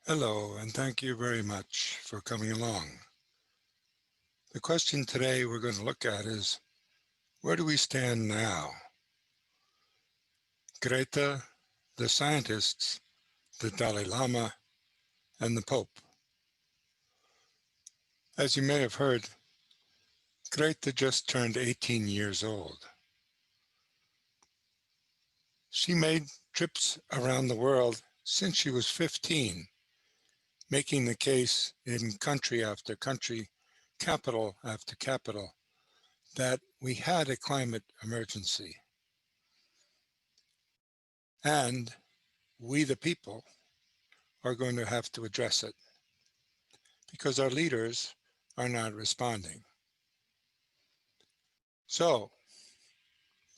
Hello, and thank you very much for coming along. The question today we're going to look at is, where do we stand now? Greta, the scientists, the Dalai Lama, and the Pope. As you may have heard, Greta just turned 18 years old. She made trips around the world since she was 15, making the case in country after country, capital after capital, that we had a climate emergency. And we, the people, are going to have to address it because our leaders are not responding. So,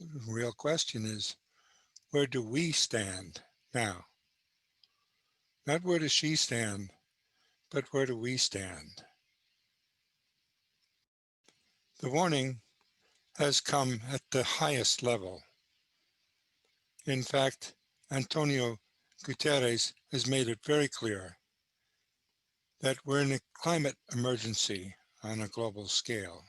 the real question is, where do we stand now? Not where does she stand, but where do we stand? The warning has come at the highest level. In fact, Antonio Guterres has made it very clear that we're in a climate emergency on a global scale.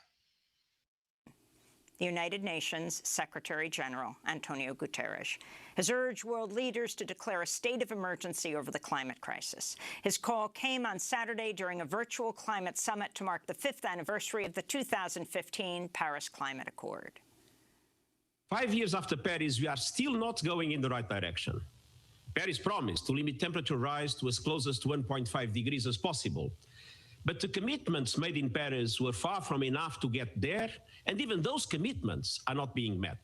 The United Nations Secretary General, Antonio Guterres, has urged world leaders to declare a state of emergency over the climate crisis. His call came on Saturday during a virtual climate summit to mark the 5th anniversary of the 2015 Paris Climate Accord. 5 years after Paris, we are still not going in the right direction. Paris promised to limit temperature rise to as close as to 1.5 degrees as possible. But the commitments made in Paris were far from enough to get there, and even those commitments are not being met.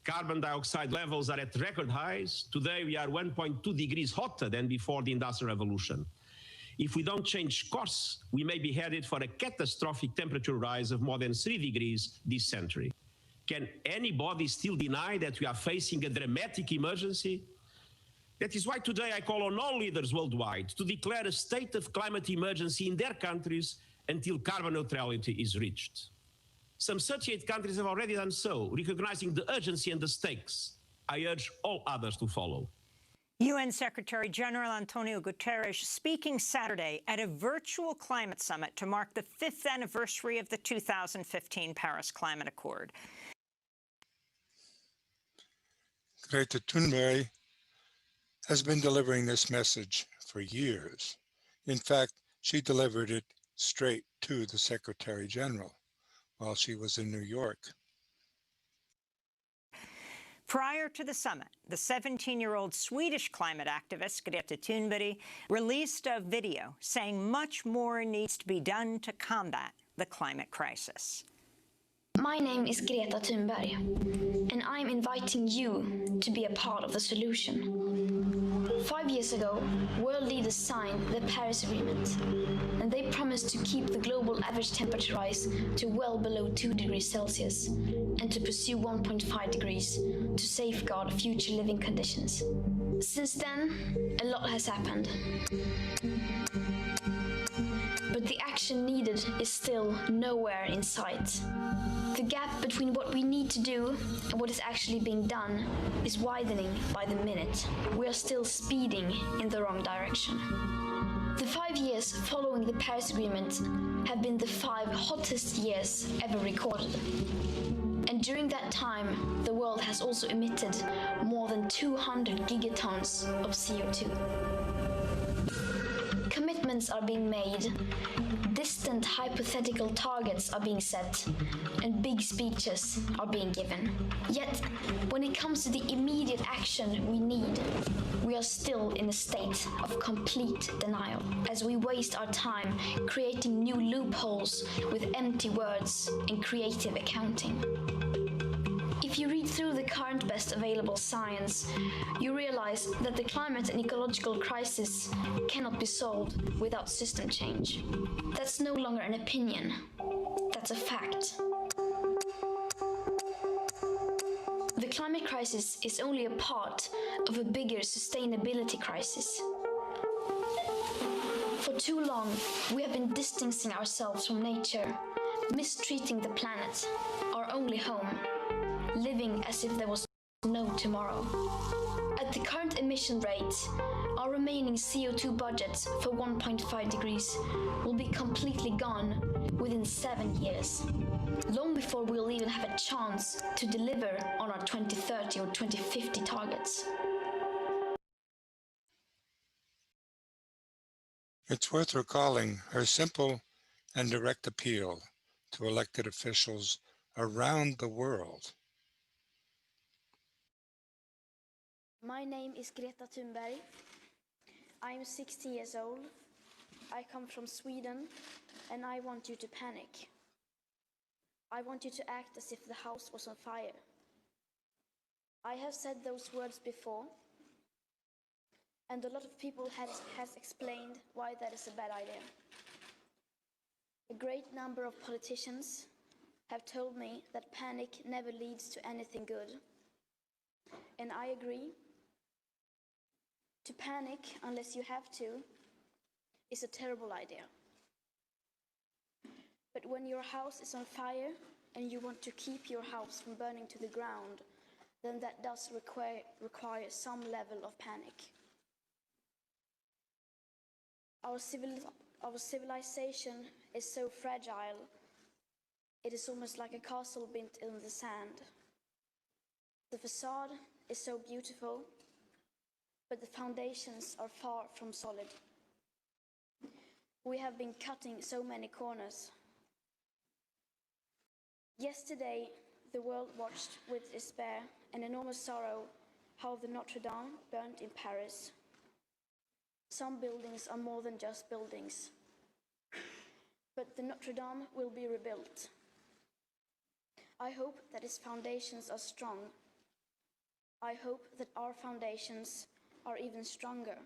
Carbon dioxide levels are at record highs. Today, we are 1.2 degrees hotter than before the Industrial Revolution. If we don't change course, we may be headed for a catastrophic temperature rise of more than 3 degrees this century. Can anybody still deny that we are facing a dramatic emergency? That is why today I call on all leaders worldwide to declare a state of climate emergency in their countries until carbon neutrality is reached. Some 38 countries have already done so, recognizing the urgency and the stakes. I urge all others to follow. UN Secretary General Antonio Guterres speaking Saturday at a virtual climate summit to mark the 5th anniversary of the 2015 Paris Climate Accord. Greta Thunberg has been delivering this message for years. In fact, she delivered it straight to the Secretary General while she was in New York. Prior to the summit, the 17-year-old Swedish climate activist Greta Thunberg released a video saying much more needs to be done to combat the climate crisis. My name is Greta Thunberg, and I'm inviting you to be a part of the solution. 5 years ago, world leaders signed the Paris Agreement, and they promised to keep the global average temperature rise to well below 2 degrees Celsius and to pursue 1.5 degrees to safeguard future living conditions. Since then, a lot has happened. But the action needed is still nowhere in sight. The gap between what we need to do and what is actually being done is widening by the minute. We are still speeding in the wrong direction. The 5 years following the Paris Agreement have been the 5 hottest years ever recorded. And during that time, the world has also emitted more than 200 gigatons of CO2. Commitments are being made, distant hypothetical targets are being set, and big speeches are being given. Yet, when it comes to the immediate action we need, we are still in a state of complete denial, as we waste our time creating new loopholes with empty words and creative accounting. If you read through the current best available science, you realize that the climate and ecological crisis cannot be solved without system change. That's no longer an opinion, that's a fact. The climate crisis is only a part of a bigger sustainability crisis. For too long, we have been distancing ourselves from nature, mistreating the planet, our only home, living as if there was no tomorrow. At the current emission rate, our remaining CO2 budget for 1.5 degrees will be completely gone within 7 years, long before we'll even have a chance to deliver on our 2030 or 2050 targets. It's worth recalling her simple and direct appeal to elected officials around the world. My name is Greta Thunberg. I am 60 years old. I come from Sweden, and I want you to panic. I want you to act as if the house was on fire. I have said those words before, and a lot of people has explained why that is a bad idea. A great number of politicians have told me that panic never leads to anything good. And I agree. To panic unless you have to is a terrible idea. But when your house is on fire and you want to keep your house from burning to the ground, then that does require some level of panic. Our civilization is so fragile, it is almost like a castle built in the sand. The facade is so beautiful, but the foundations are far from solid. We have been cutting so many corners. Yesterday, the world watched with despair and enormous sorrow how the Notre Dame burnt in Paris. Some buildings are more than just buildings. But the Notre Dame will be rebuilt. I hope that its foundations are strong. I hope that our foundations are even stronger,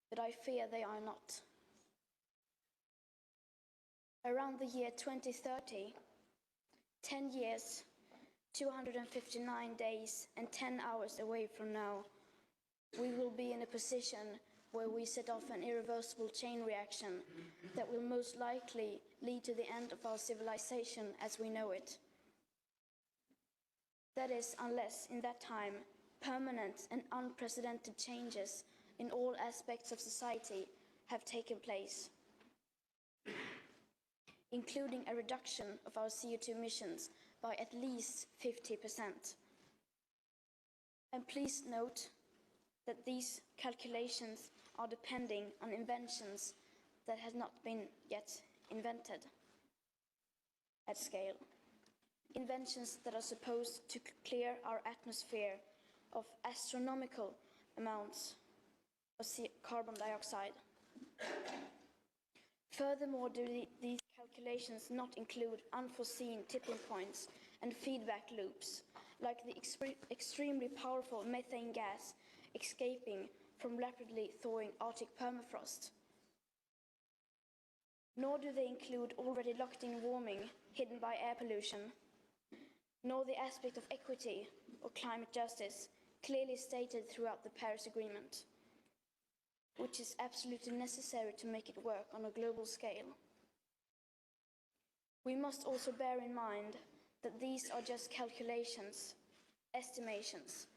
but I fear they are not. Around the year 2030, 10 years, 259 days and 10 hours away from now, we will be in a position where we set off an irreversible chain reaction that will most likely lead to the end of our civilization as we know it. That is, unless in that time, permanent and unprecedented changes in all aspects of society have taken place, including a reduction of our CO2 emissions by at least 50%. And please note that these calculations are depending on inventions that have not been yet invented at scale. Inventions that are supposed to clear our atmosphere of astronomical amounts of carbon dioxide. Furthermore, do these calculations not include unforeseen tipping points and feedback loops, like the extremely powerful methane gas escaping from rapidly thawing Arctic permafrost? Nor do they include already locked-in warming hidden by air pollution, nor the aspect of equity or climate justice clearly stated throughout the Paris Agreement, which is absolutely necessary to make it work on a global scale. We must also bear in mind that these are just calculations, estimations.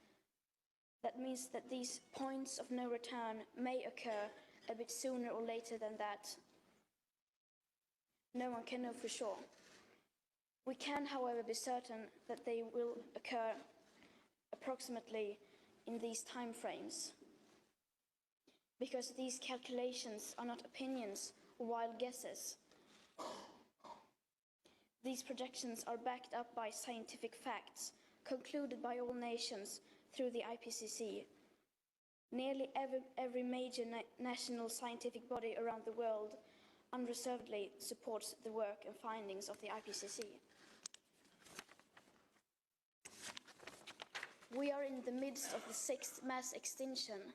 That means that these points of no return may occur a bit sooner or later than that. No one can know for sure. We can, however, be certain that they will occur approximately in these time frames, because these calculations are not opinions or wild guesses. These projections are backed up by scientific facts concluded by all nations through the IPCC. Nearly every major national scientific body around the world unreservedly supports the work and findings of the IPCC. We are in the midst of the 6th mass extinction,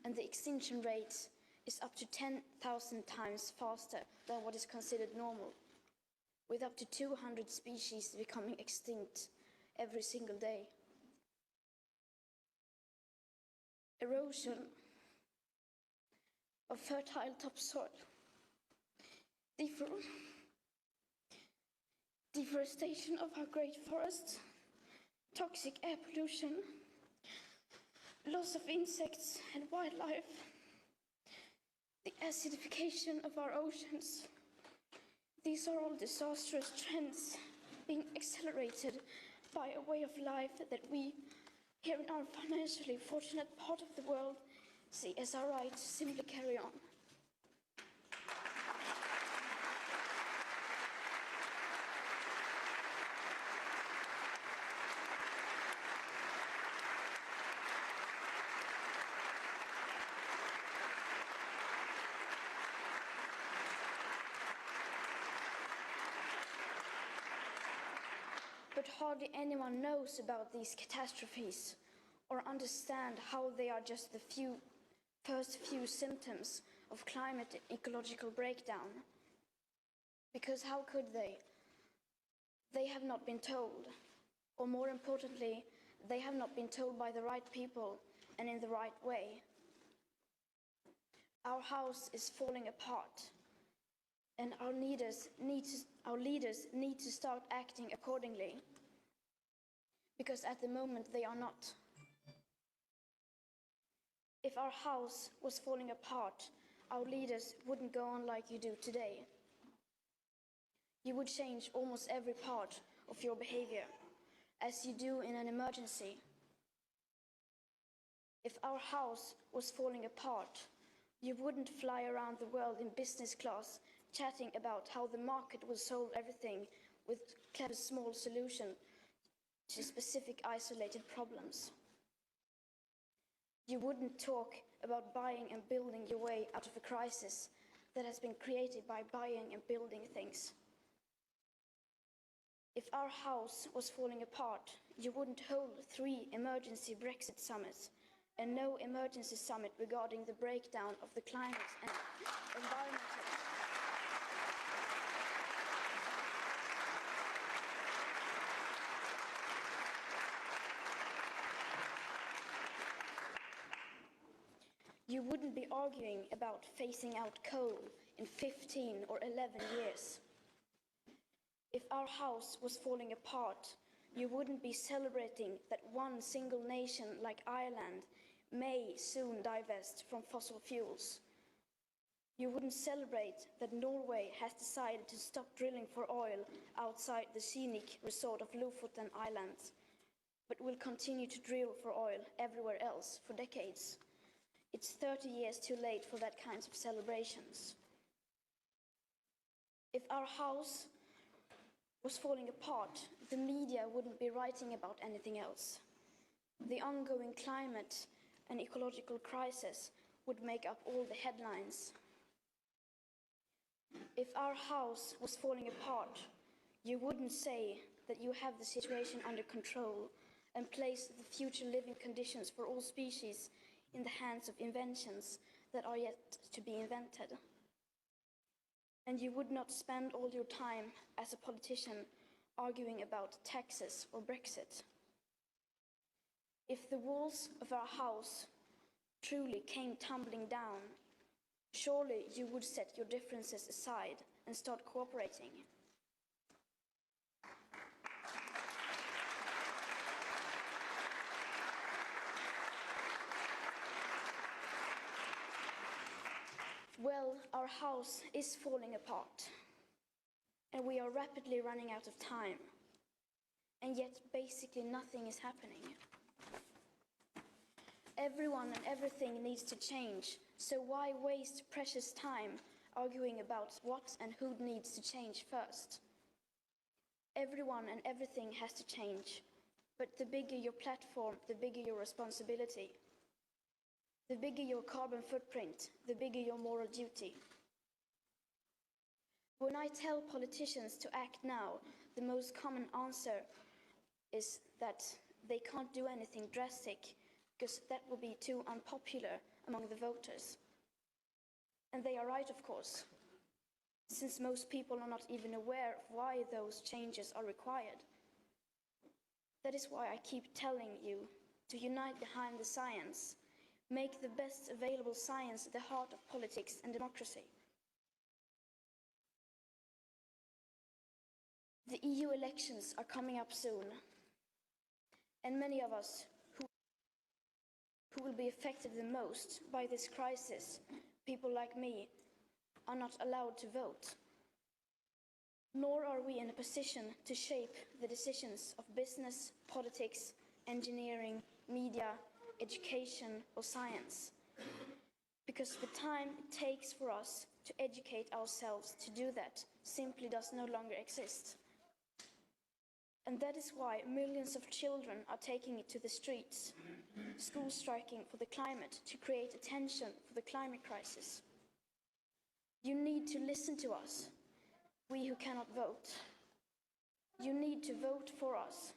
and the extinction rate is up to 10,000 times faster than what is considered normal, with up to 200 species becoming extinct every single day. Erosion of fertile topsoil, deforestation of our great forests, toxic air pollution, loss of insects and wildlife, the acidification of our oceans. These are all disastrous trends being accelerated by a way of life that we, here in our financially fortunate part of the world, see as our right to simply carry on. But hardly anyone knows about these catastrophes or understand how they are just the first few symptoms of climate and ecological breakdown. Because how could they? They have not been told, or more importantly, they have not been told by the right people and in the right way. Our house is falling apart, and our leaders need to start acting accordingly, because at the moment they are not. If our house was falling apart, our leaders wouldn't go on like you do today. You would change almost every part of your behavior, as you do in an emergency. If our house was falling apart, you wouldn't fly around the world in business class chatting about how the market will solve everything with clever small solution to specific isolated problems. You wouldn't talk about buying and building your way out of a crisis that has been created by buying and building things. If our house was falling apart, you wouldn't hold 3 emergency Brexit summits and no emergency summit regarding the breakdown of the climate and environmental. You wouldn't be arguing about phasing out coal in 15 or 11 years. If our house was falling apart, you wouldn't be celebrating that one single nation like Ireland may soon divest from fossil fuels. You wouldn't celebrate that Norway has decided to stop drilling for oil outside the scenic resort of Lofoten Islands, but will continue to drill for oil everywhere else for decades. It's 30 years too late for that kind of celebrations. If our house was falling apart, the media wouldn't be writing about anything else. The ongoing climate and ecological crisis would make up all the headlines. If our house was falling apart, you wouldn't say that you have the situation under control and place the future living conditions for all species in the hands of inventions that are yet to be invented. And you would not spend all your time as a politician arguing about taxes or Brexit. If the walls of our house truly came tumbling down, surely you would set your differences aside and start cooperating. Well, our house is falling apart, and we are rapidly running out of time, and yet basically nothing is happening. Everyone and everything needs to change, so why waste precious time arguing about what and who needs to change first? Everyone and everything has to change, but the bigger your platform, the bigger your responsibility. The bigger your carbon footprint, the bigger your moral duty. When I tell politicians to act now, the most common answer is that they can't do anything drastic because that will be too unpopular among the voters. And they are right, of course, since most people are not even aware of why those changes are required. That is why I keep telling you to unite behind the science. Make the best available science the heart of politics and democracy. The EU elections are coming up soon, and many of us who will be affected the most by this crisis, people like me, are not allowed to vote. Nor are we in a position to shape the decisions of business, politics, engineering, media, education, or science. Because the time it takes for us to educate ourselves to do that simply does no longer exist. And that is why millions of children are taking it to the streets, school striking for the climate to create attention for the climate crisis. You need to listen to us, we who cannot vote. You need to vote for us,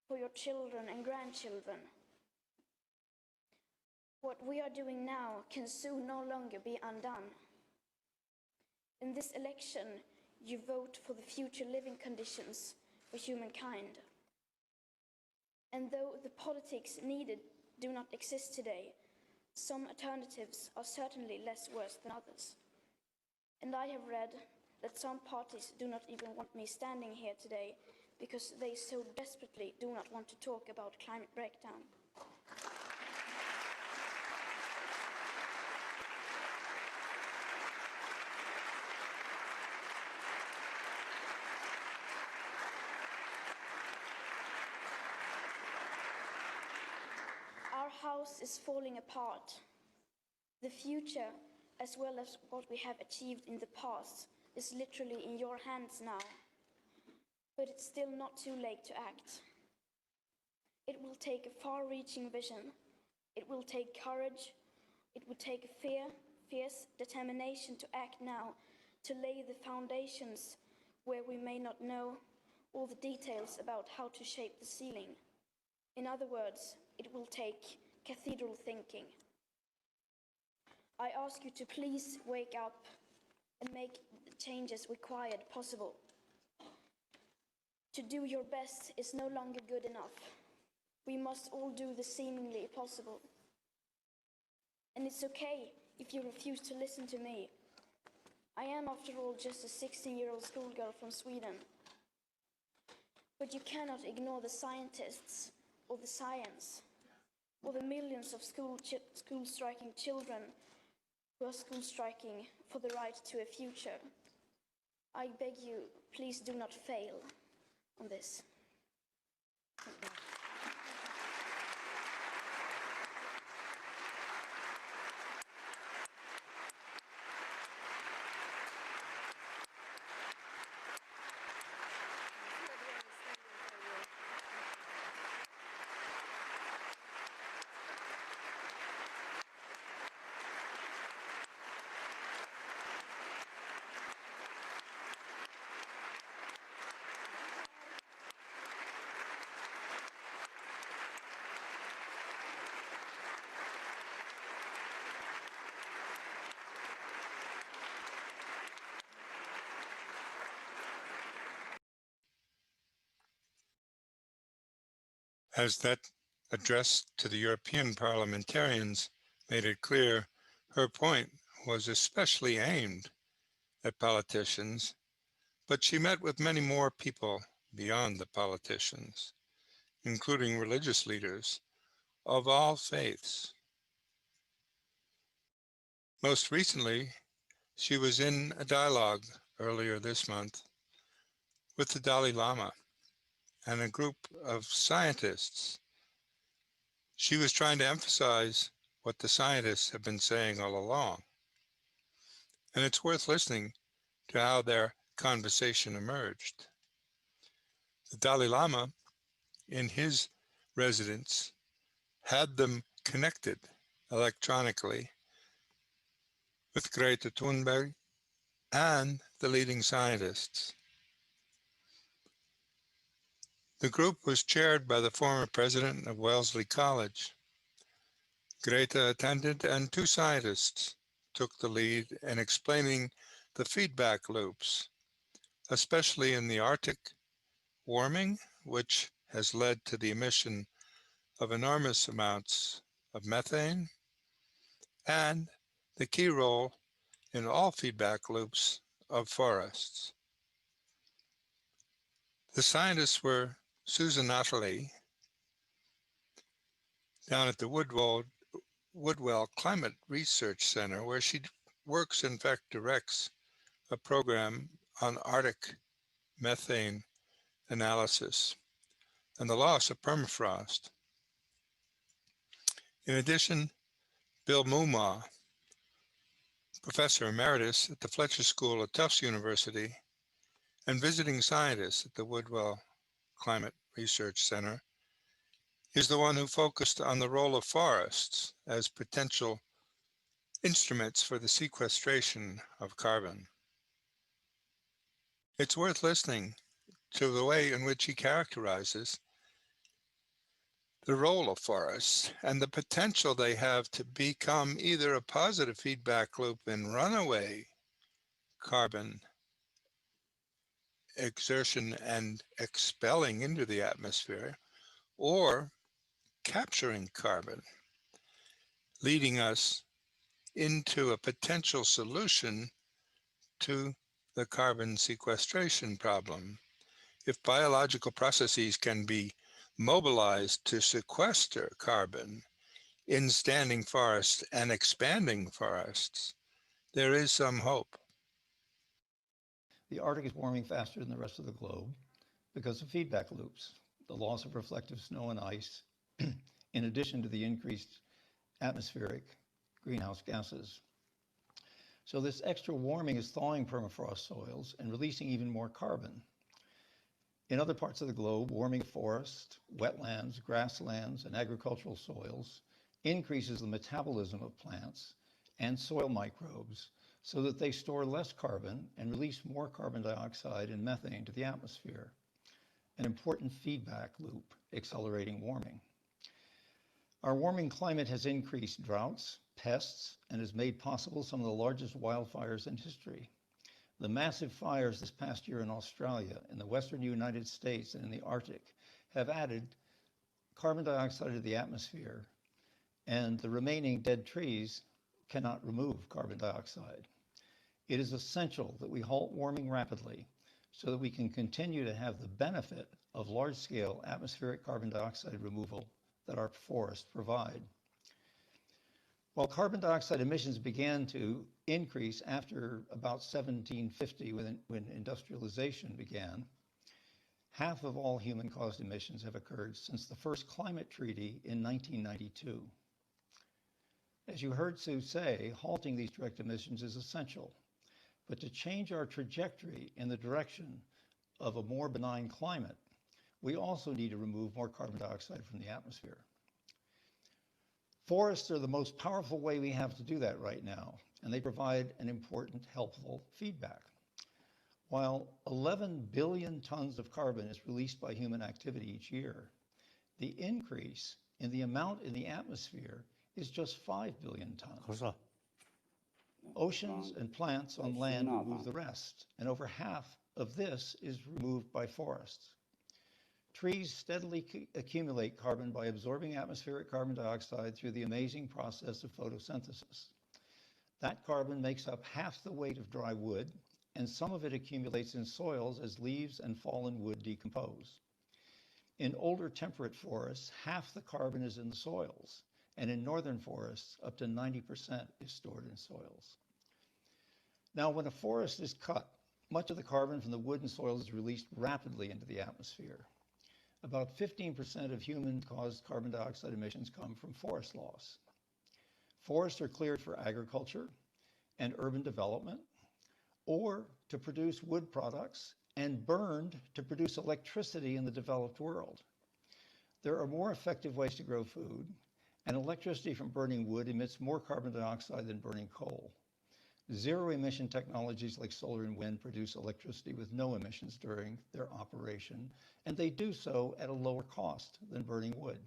for your children and grandchildren. What we are doing now can soon no longer be undone. In this election, you vote for the future living conditions for humankind. And though the politics needed do not exist today, some alternatives are certainly less worse than others. And I have read that some parties do not even want me standing here today because they so desperately do not want to talk about climate breakdown. Our house is falling apart. The future, as well as what we have achieved in the past, is literally in your hands now. But it's still not too late to act. It will take a far-reaching vision. It will take courage. It will take a fierce determination to act now, to lay the foundations where we may not know all the details about how to shape the ceiling. In other words, it will take cathedral thinking. I ask you to please wake up and make the changes required possible. To do your best is no longer good enough. We must all do the seemingly possible. And it's okay if you refuse to listen to me. I am, after all, just a 16-year-old schoolgirl from Sweden. But you cannot ignore the scientists or the science or the millions of school striking children who are school striking for the right to a future. I beg you, please do not fail on this. Thank you. As that address to the European parliamentarians made it clear, her point was especially aimed at politicians, but she met with many more people beyond the politicians, including religious leaders of all faiths. Most recently, she was in a dialogue earlier this month with the Dalai Lama and a group of scientists. She was trying to emphasize what the scientists have been saying all along. And it's worth listening to how their conversation emerged. The Dalai Lama, in his residence, had them connected electronically with Greta Thunberg and the leading scientists. The group was chaired by the former president of Wellesley College. Greta attended, and two scientists took the lead in explaining the feedback loops, especially in the Arctic warming, which has led to the emission of enormous amounts of methane, and the key role in all feedback loops of forests. The scientists were Susan Natalie down at the Woodward Woodwell Climate Research Center, where she works, in fact, directs a program on Arctic methane analysis and the loss of permafrost. In addition, Bill Moomaw, professor emeritus at the Fletcher School at Tufts University and visiting scientist at the Woodwell Climate Research Center, is the one who focused on the role of forests as potential instruments for the sequestration of carbon. It's worth listening to the way in which he characterizes the role of forests and the potential they have to become either a positive feedback loop in runaway carbon exertion and expelling into the atmosphere, or capturing carbon, leading us into a potential solution to the carbon sequestration problem. If biological processes can be mobilized to sequester carbon in standing forests and expanding forests, there is some hope. The Arctic is warming faster than the rest of the globe because of feedback loops, the loss of reflective snow and ice, in addition to the increased atmospheric greenhouse gases. So this extra warming is thawing permafrost soils and releasing even more carbon. In other parts of the globe, warming forests, wetlands, grasslands, and agricultural soils increases the metabolism of plants and soil microbes so that they store less carbon and release more carbon dioxide and methane to the atmosphere, an important feedback loop accelerating warming. Our warming climate has increased droughts, pests, and has made possible some of the largest wildfires in history. The massive fires this past year in Australia, in the western United States, and in the Arctic have added carbon dioxide to the atmosphere, and the remaining dead trees cannot remove carbon dioxide. It is essential that we halt warming rapidly so that we can continue to have the benefit of large-scale atmospheric carbon dioxide removal that our forests provide. While carbon dioxide emissions began to increase after about 1750 when industrialization began, half of all human-caused emissions have occurred since the first climate treaty in 1992. As you heard Sue say, halting these direct emissions is essential, but to change our trajectory in the direction of a more benign climate, we also need to remove more carbon dioxide from the atmosphere. Forests are the most powerful way we have to do that right now, and they provide an important, helpful feedback. While 11 billion tons of carbon is released by human activity each year, the increase in the amount in the atmosphere is just 5 billion tons. Oceans and plants on land remove the rest, and over half of this is removed by forests. Trees steadily accumulate carbon by absorbing atmospheric carbon dioxide through the amazing process of photosynthesis. That carbon makes up half the weight of dry wood, and some of it accumulates in soils as leaves and fallen wood decompose. In older temperate forests, half the carbon is in the soils, and in northern forests, up to 90% is stored in soils. Now, when a forest is cut, much of the carbon from the wood and soils is released rapidly into the atmosphere. About 15% of human-caused carbon dioxide emissions come from forest loss. Forests are cleared for agriculture and urban development, or to produce wood products, and burned to produce electricity in the developed world. There are more effective ways to grow food, and electricity from burning wood emits more carbon dioxide than burning coal. Zero-emission technologies like solar and wind produce electricity with no emissions during their operation, and they do so at a lower cost than burning wood.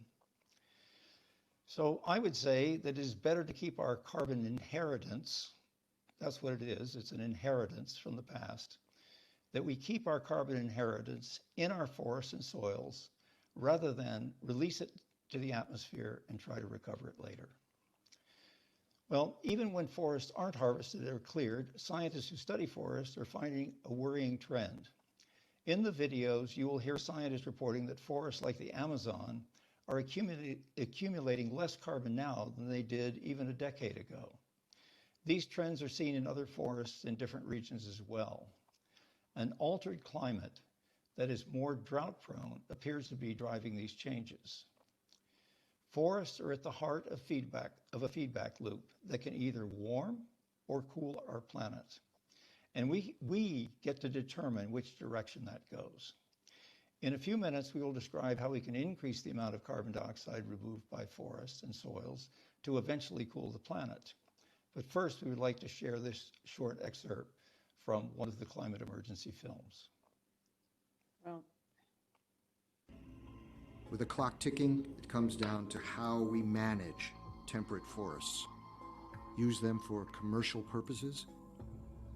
So I would say that it is better to keep our carbon inheritance, that's what it is, it's an inheritance from the past, that we keep our carbon inheritance in our forests and soils rather than release it to the atmosphere and try to recover it later. Well, even when forests aren't harvested or cleared, scientists who study forests are finding a worrying trend. In the videos, you will hear scientists reporting that forests like the Amazon are accumulating less carbon now than they did even a decade ago. These trends are seen in other forests in different regions as well. An altered climate that is more drought-prone appears to be driving these changes. Forests are at the heart of a feedback loop that can either warm or cool our planet. And we get to determine which direction that goes. In a few minutes, we will describe how we can increase the amount of carbon dioxide removed by forests and soils to eventually cool the planet. But first, we would like to share this short excerpt from one of the climate emergency films. Well, with the clock ticking, it comes down to how we manage temperate forests. Use them for commercial purposes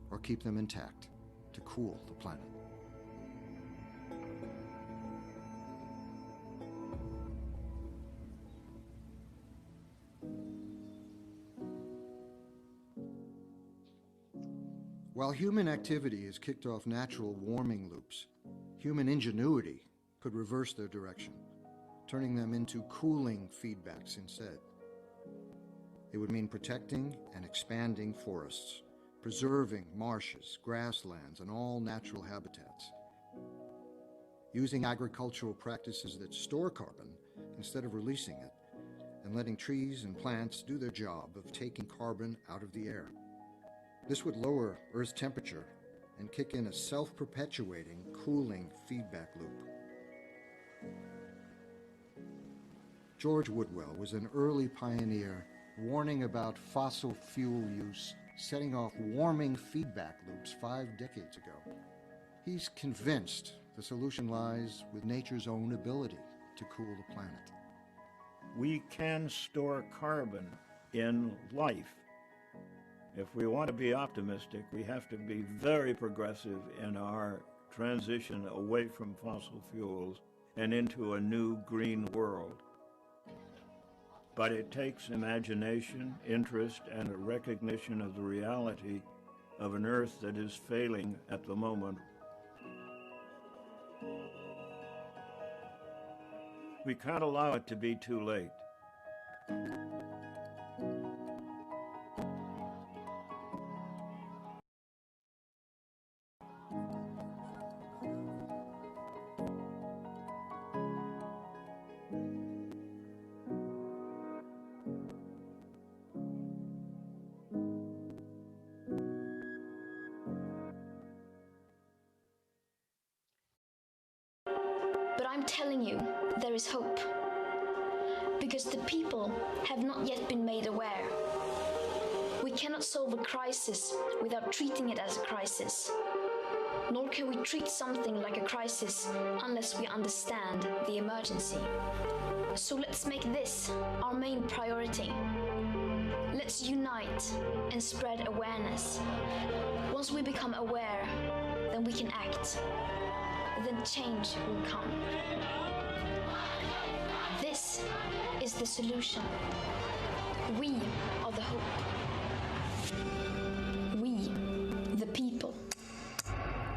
or keep them intact to cool the planet. While human activity has kicked off natural warming loops, human ingenuity could reverse their direction, turning them into cooling feedbacks instead. It would mean protecting and expanding forests, preserving marshes, grasslands, and all natural habitats. Using agricultural practices that store carbon instead of releasing it, and letting trees and plants do their job of taking carbon out of the air. This would lower Earth's temperature and kick in a self-perpetuating cooling feedback loop. George Woodwell was an early pioneer warning about fossil fuel use, setting off warming feedback loops 5 decades ago. He's convinced the solution lies with nature's own ability to cool the planet. We can store carbon in life. If we want to be optimistic, we have to be very progressive in our transition away from fossil fuels and into a new green world. But it takes imagination, interest, and a recognition of the reality of an Earth that is failing at the moment. We can't allow it to be too late. But I'm telling you, there is hope. Because the people have not yet been made aware. We cannot solve a crisis without treating it as a crisis. Nor can we treat something like a crisis unless we understand the emergency. So let's make this our main priority. Let's unite and spread awareness. Once we become aware, then we can act. Then change will come. This is the solution. We are the hope. We, the people.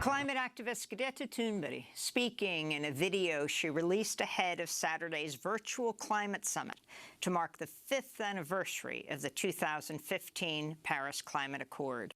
Climate activist Greta Thunberg speaking in a video she released ahead of Saturday's virtual climate summit to mark the 5th anniversary of the 2015 Paris Climate Accord.